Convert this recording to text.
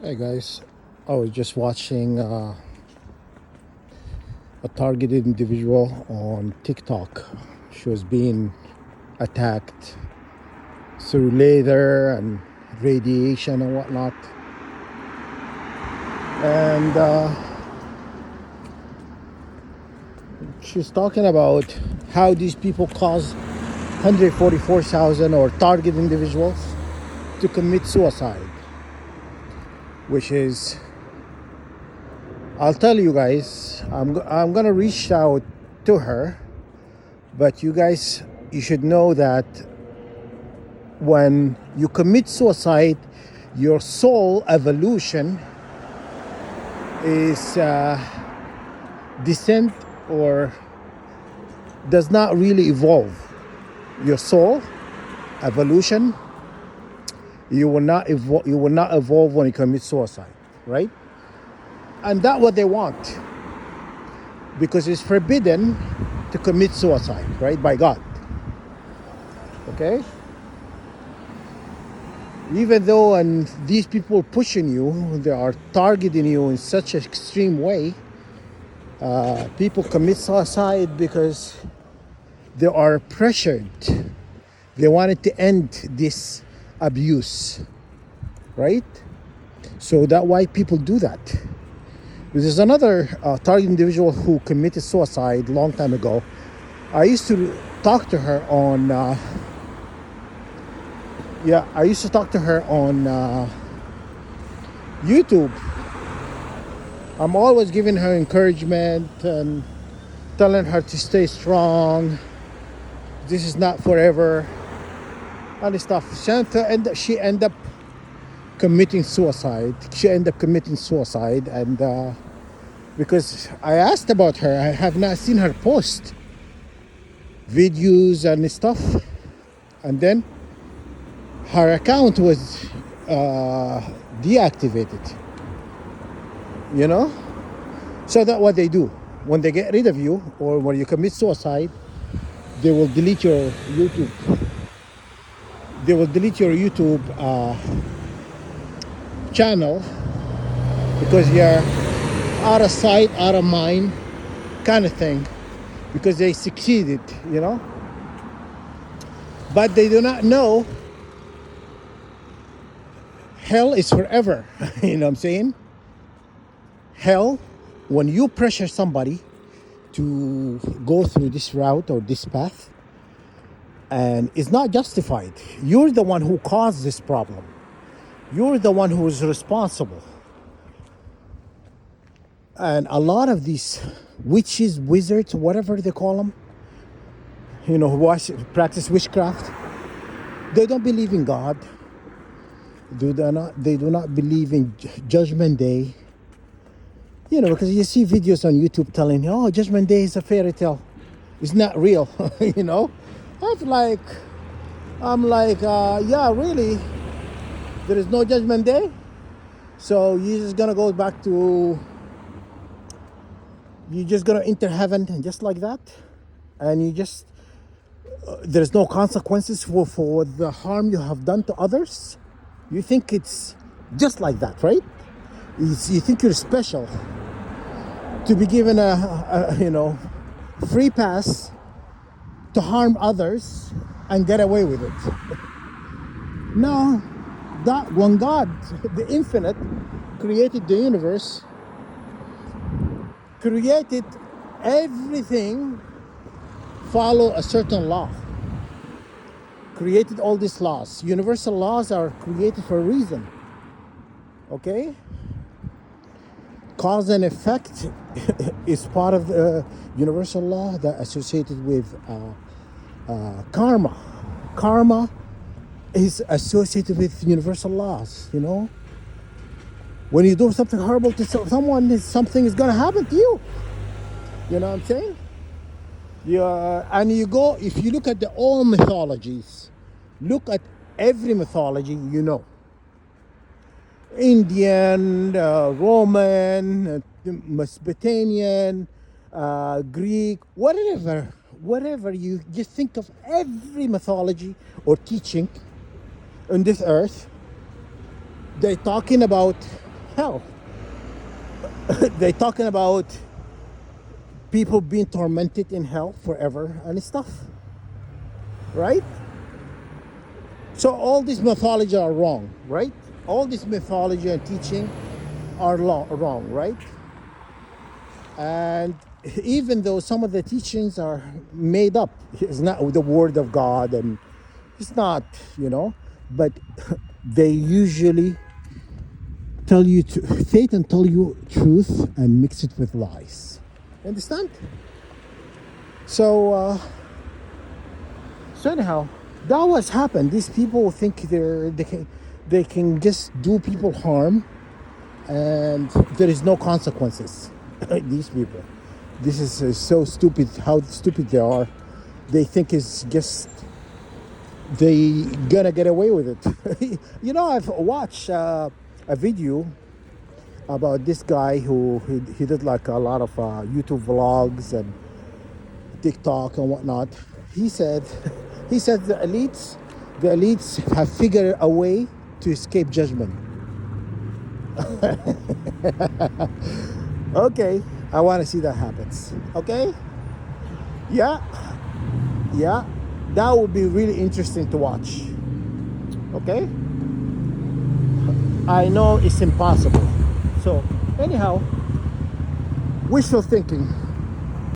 Hey guys, I was just watching a targeted individual on TikTok. She was being attacked through laser and radiation and whatnot. And she's talking about how these people cause 144,000 or target individuals to commit suicide, which is, I'll tell you guys, I'm gonna reach out to her, but you guys, you should know that when you commit suicide, your soul evolution is descent or does not really evolve. Your soul evolution, you will not evolve. You will not evolve when you commit suicide, right? And that's what they want, because it's forbidden to commit suicide, right, by God. Okay. Even though and these people pushing you, they are targeting you in such an extreme way, people commit suicide because they are pressured. They wanted to end this abuse, right? So that's why people do that. There's another target individual who committed suicide a long time ago. I used to talk to her on YouTube. I'm always giving her encouragement and telling her to stay strong. This is not forever, and stuff. She ended up committing suicide. And because I asked about her, I have not seen her post videos and stuff. And then her account was deactivated. You know? So that's what they do. When they get rid of you or when you commit suicide, they will delete your YouTube. They will delete your YouTube channel because you're out of sight, out of mind kind of thing, because they succeeded, you know? But they do not know hell is forever. You know what I'm saying? Hell, when you pressure somebody to go through this route or this path, and it's not justified. You're the one who caused this problem. You're the one who is responsible. And a lot of these witches, wizards, whatever they call them, you know, who practice witchcraft, they don't believe in God. They do not believe in Judgment Day. You know, because you see videos on YouTube telling you, oh, Judgment Day is a fairy tale. It's not real, you know? I'm like, yeah, really? There is no Judgment Day? So you're just gonna go back to, you're just gonna enter heaven just like that? And you just, there's no consequences for the harm you have done to others? You think it's just like that, right? You think you're special to be given a free pass to harm others and get away with it. No, that when God, the infinite, created the universe, created everything, follow a certain law. Created all these laws. Universal laws are created for a reason. Okay? Cause and effect is part of the universal law that associated with karma. Karma is associated with universal laws, you know? When you do something horrible to someone, something is gonna happen to you. You know what I'm saying? And you go, if you look at the all mythologies, look at every mythology, you know. Indian, Roman, Mesopotamian, Greek, whatever you just think of, every mythology or teaching on this earth, they're talking about hell. They're talking about people being tormented in hell forever and stuff, right? So all this mythology are wrong, right? All this mythology and teaching are wrong, right? And even though some of the teachings are made up, it's not the word of God, and it's not, but they usually tell you Satan tell you truth and mix it with lies. Understand? So anyhow, that was happened. These people think they can just do people harm, and there is no consequences. These people, this is so stupid. How stupid they are. They think it's just they gonna get away with it. I've watched a video about this guy who he did like a lot of YouTube vlogs and TikTok and whatnot. He said the elites have figured a way to escape judgment. Okay, I want to see that happens. Okay, yeah, that would be really interesting to watch. Okay, I know it's impossible. So anyhow, wishful thinking.